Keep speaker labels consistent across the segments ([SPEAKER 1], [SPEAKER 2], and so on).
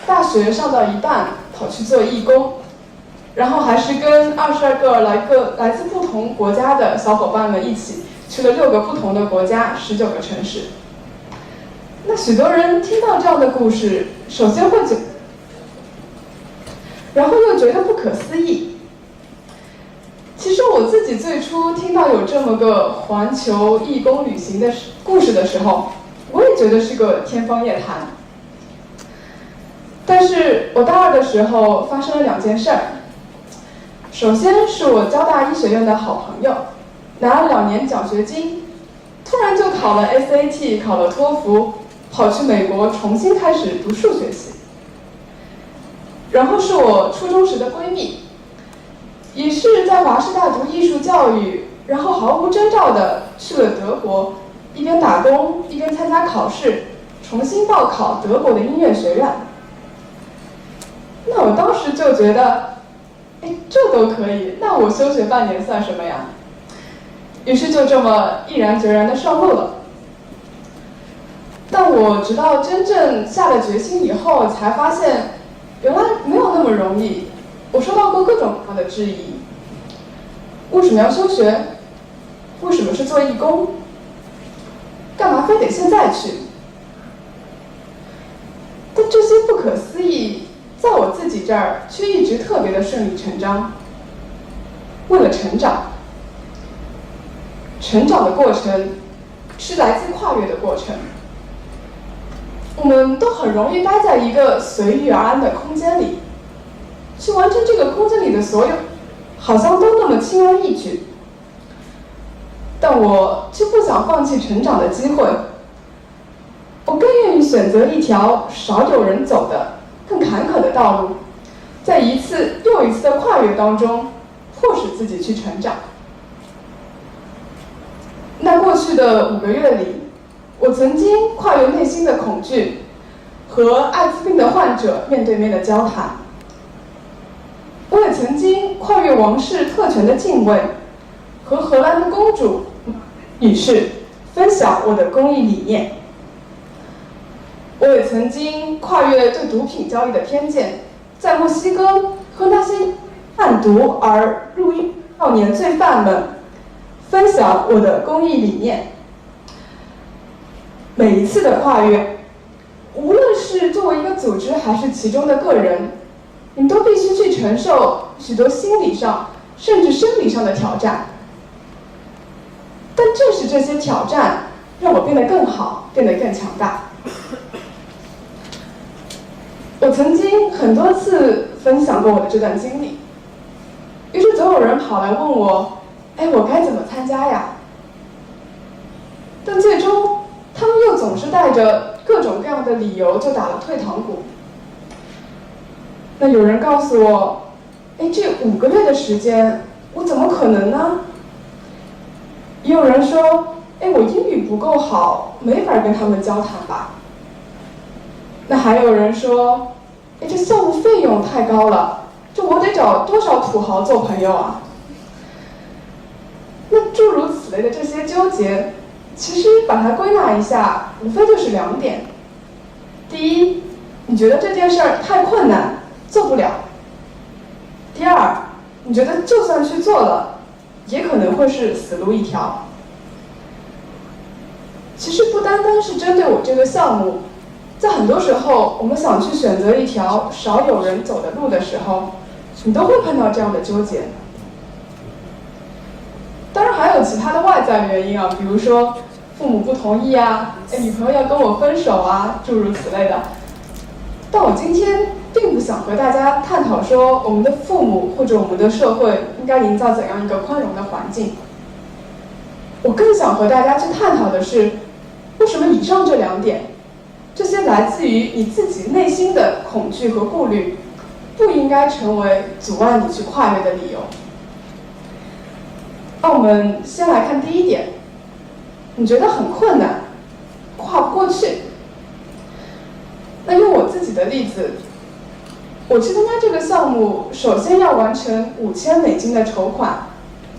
[SPEAKER 1] 大学上到一半跑去做义工，然后还是跟22个来自不同国家的小伙伴们一起去了6个不同的国家，19个城市。那许多人听到这样的故事，首先会然后又觉得不可思议。其实我自己最初听到有这么个环球义工旅行的故事的时候，我也觉得是个天方夜谭。但是我大2的时候发生了2件事儿。首先是我交大医学院的好朋友，拿了2年奖学金，突然就考了 SAT， 考了托福，跑去美国重新开始读数学系。然后是我初中时的闺蜜，也是在华师大读艺术教育，然后毫无征兆的去了德国，一边打工一边参加考试，重新报考德国的音乐学院。那我当时就觉得，这都可以，那我休学半年算什么呀？于是就这么毅然决然的上路了。但我直到真正下了决心以后，才发现原来没有那么容易。我收到过各种各样的质疑：为什么要休学？为什么是做义工？干嘛非得现在去？但这些不可思议，在我自己这儿却一直特别的顺理成章。为了成长，成长的过程是来自跨越的过程。我们都很容易待在一个随遇而安的空间里，去完成这个空间里的所有，好像都那么轻而易举。但我却不想放弃成长的机会，我更愿意选择一条少有人走的更坎坷的道路，在一次又一次的跨越当中，迫使自己去成长。那过去的5个月里，我曾经跨越内心的恐惧，和艾滋病的患者面对面的交谈。我也曾经跨越王室特权的敬畏，和荷兰的公主女士分享我的公益理念。我也曾经跨越对毒品交易的偏见，在墨西哥和那些贩毒而入狱少年罪犯们分享我的公益理念。每一次的跨越，无论是作为一个组织还是其中的个人，你都必须去承受许多心理上甚至生理上的挑战。但正是这些挑战让我变得更好，变得更强大。我曾经很多次分享过我的这段经历，于是总有人跑来问我，我该怎么参加呀？但最终他们又总是带着各种各样的理由就打了退堂鼓。那有人告诉我，这5个月的时间我怎么可能呢？也有人说，我英语不够好，没法跟他们交谈吧。那还有人说，这项目费用太高了，这我得找多少土豪做朋友啊？那诸如此类的这些纠结，其实把它归纳一下，无非就是2点。第一，你觉得这件事儿太困难，做不了；第二，你觉得就算去做了，也可能会是死路一条。其实不单单是针对我这个项目，在很多时候，我们想去选择一条少有人走的路的时候，你都会碰到这样的纠结。当然还有其他的外在原因啊，比如说父母不同意啊，女朋友要跟我分手啊，诸如此类的。但我今天并不想和大家探讨说我们的父母或者我们的社会应该营造怎样一个宽容的环境。我更想和大家去探讨的是，为什么以上这2点，这些来自于你自己内心的恐惧和顾虑，不应该成为阻碍你去跨越的理由。那我们先来看第1点，你觉得很困难，跨不过去。那用我自己的例子，我去参加这个项目，首先要完成$5000的筹款，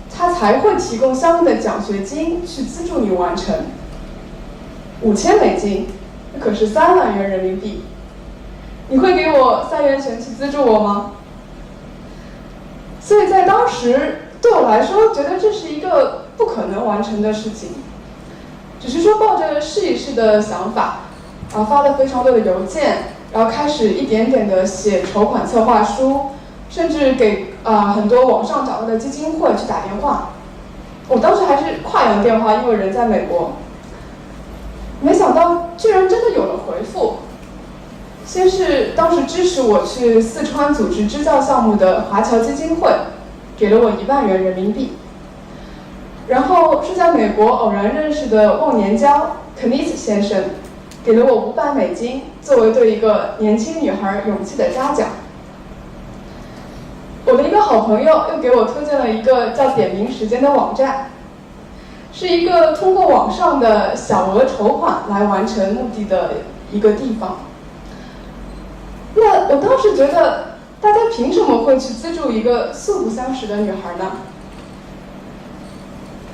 [SPEAKER 1] 他才会提供相应的奖学金去资助你完成。$5000，那可是3万元人民币。你会给我3元钱去资助我吗？所以在当时对我来说，觉得这是一个不可能完成的事情，只是说抱着试一试的想法，发了非常多的邮件，然后开始一点点的写筹款策划书，甚至给很多网上找到的基金会去打电话。我当时还是跨洋电话，因为人在美国。没想到居然真的有了回复。先是当时支持我去四川组织支教项目的华侨基金会，给了我1万元人民币。然后是在美国偶然认识的忘年交 Kenneth 先生，给了我500美金，作为对一个年轻女孩勇气的嘉奖。我的一个好朋友又给我推荐了一个叫点名时间的网站，是一个通过网上的小额筹款来完成目的的一个地方。那我当时觉得，大家凭什么会去资助一个素不相识的女孩呢？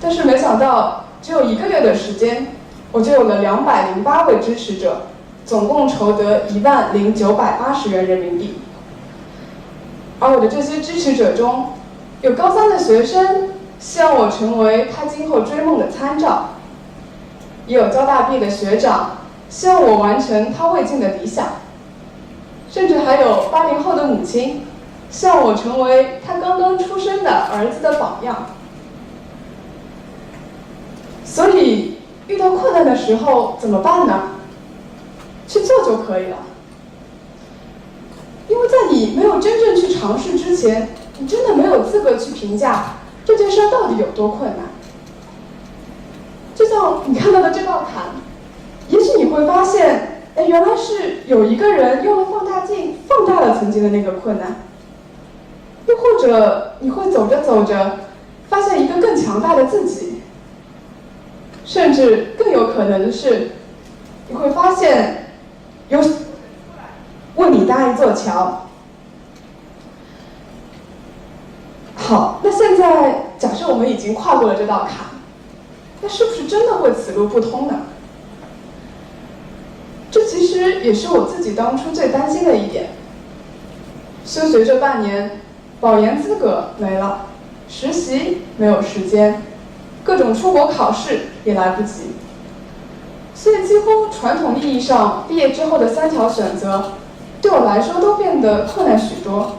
[SPEAKER 1] 但是没想到，只有1个月的时间，我就有了208位支持者，总共筹得10980元人民币。而我的这些支持者中，有高3的学生希望我成为他今后追梦的参照，也有交大毕业的学长希望我完成他未尽的理想，甚至还有80后的母亲希望我成为他刚刚出生的儿子的榜样。所以遇到困难的时候怎么办呢？去做就可以了。因为在你没有真正去尝试之前，你真的没有资格去评价这件事到底有多困难。就像你看到的这道坎，也许你会发现，原来是有一个人用了放大镜放大了曾经的那个困难。又或者你会走着走着，发现一个更强大的自己。甚至更有可能的是，你会发现有为你搭一座桥。好，那现在假设我们已经跨过了这道坎，那是不是真的会此路不通呢？这其实也是我自己当初最担心的一点。休学这半年，保研资格没了，实习没有时间，各种出国考试也来不及，所以几乎传统意义上毕业之后的3条选择，对我来说都变得困难许多，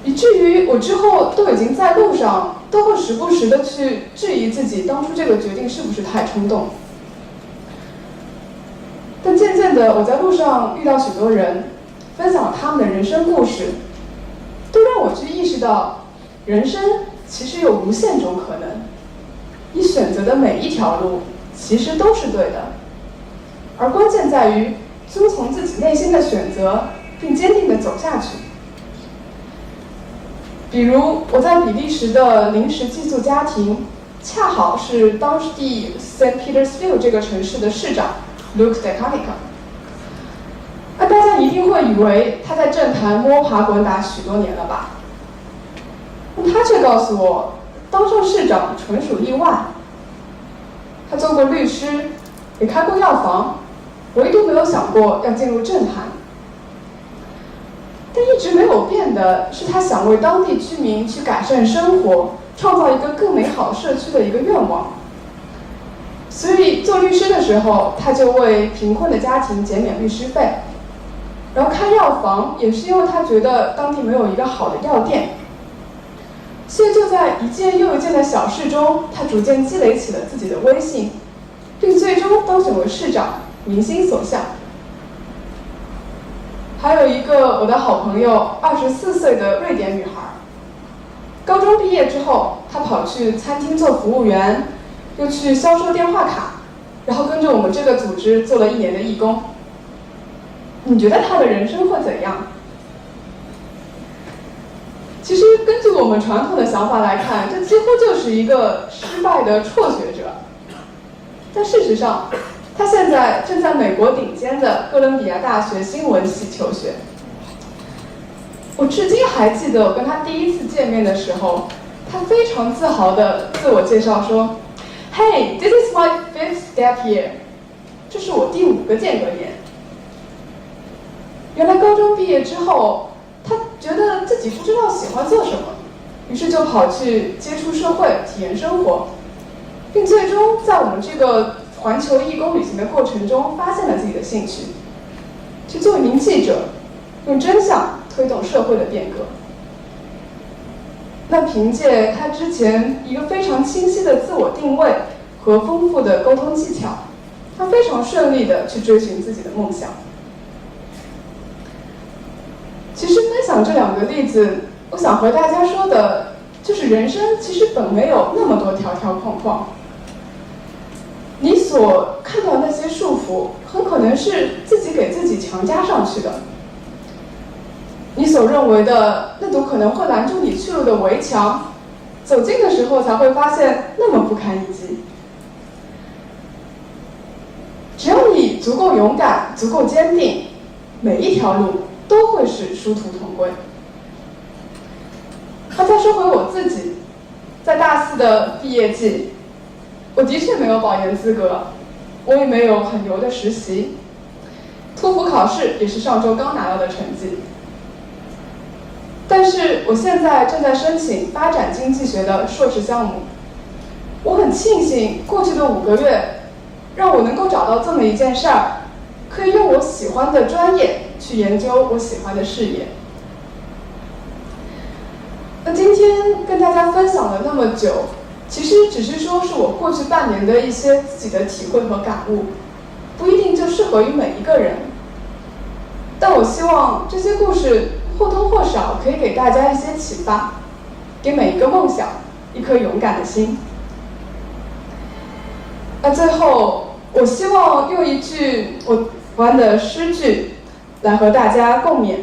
[SPEAKER 1] 以至于我之后都已经在路上都会时不时的去质疑自己当初这个决定是不是太冲动。但渐渐的，我在路上遇到许多人，分享他们的人生故事，都让我去意识到，人生其实有无限种可能，你选择的每一条路其实都是对的，而关键在于遵从自己内心的选择，并坚定地走下去。比如我在比利时的临时寄宿家庭，恰好是当地 St. Petersfield 这个城市的市长 Luc Decanica。那大家一定会以为他在政坛摸爬滚打许多年了吧？他却告诉我，当上市长纯属意外。他做过律师，也开过药房，唯独没有想过要进入政坛。但一直没有变的是，他想为当地居民去改善生活，创造一个更美好社区的一个愿望。所以做律师的时候，他就为贫困的家庭减免律师费。然后开药房也是因为他觉得当地没有一个好的药店。所以就在一件又一件的小事中，他逐渐积累起了自己的威信，并最终当选为市长，民心所向。还有一个我的好朋友，24岁的瑞典女孩，高中毕业之后，她跑去餐厅做服务员，又去销售电话卡，然后跟着我们这个组织做了1年的义工。你觉得她的人生会怎样？其实根据我们传统的想法来看，这几乎就是一个失败的辍学者。但事实上，他现在正在美国顶尖的哥伦比亚大学新闻系求学。我至今还记得我跟他第一次见面的时候，他非常自豪地自我介绍说 ：“Hey, this is my 5th step year， 这是我第5个间隔年。”原来高中毕业之后，他觉得自己不知道喜欢做什么，于是就跑去接触社会、体验生活，并最终在我们这个环球义工旅行的过程中，发现了自己的兴趣，去做一名记者，用真相推动社会的变革。那凭借他之前一个非常清晰的自我定位和丰富的沟通技巧，他非常顺利地去追寻自己的梦想。其实分享这两个例子，我想和大家说的就是人生其实本没有那么多条条框框。你所看到的那些束缚，很可能是自己给自己强加上去的。你所认为的那堵可能会拦住你去路的围墙，走近的时候才会发现那么不堪一击。只要你足够勇敢、足够坚定，每一条路都会是殊途同归。那再说回我自己，在大四的毕业季，我的确没有保研资格，我也没有很牛的实习，托福考试也是上周刚拿到的成绩。但是我现在正在申请发展经济学的硕士项目，我很庆幸过去的5个月，让我能够找到这么一件事儿，可以用我喜欢的专业去研究我喜欢的事业。那今天跟大家分享了那么久，其实只是说是我过去半年的一些自己的体会和感悟，不一定就适合于每一个人。但我希望这些故事或多或少可以给大家一些启发，给每一个梦想一颗勇敢的心。那最后，我希望用一句我喜欢的诗句来和大家共勉。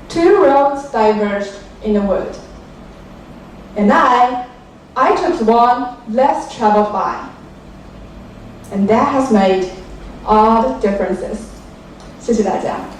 [SPEAKER 1] Two roads diverged in the wood, and I took the one less traveled by, and that has made all the differences. 谢谢大家。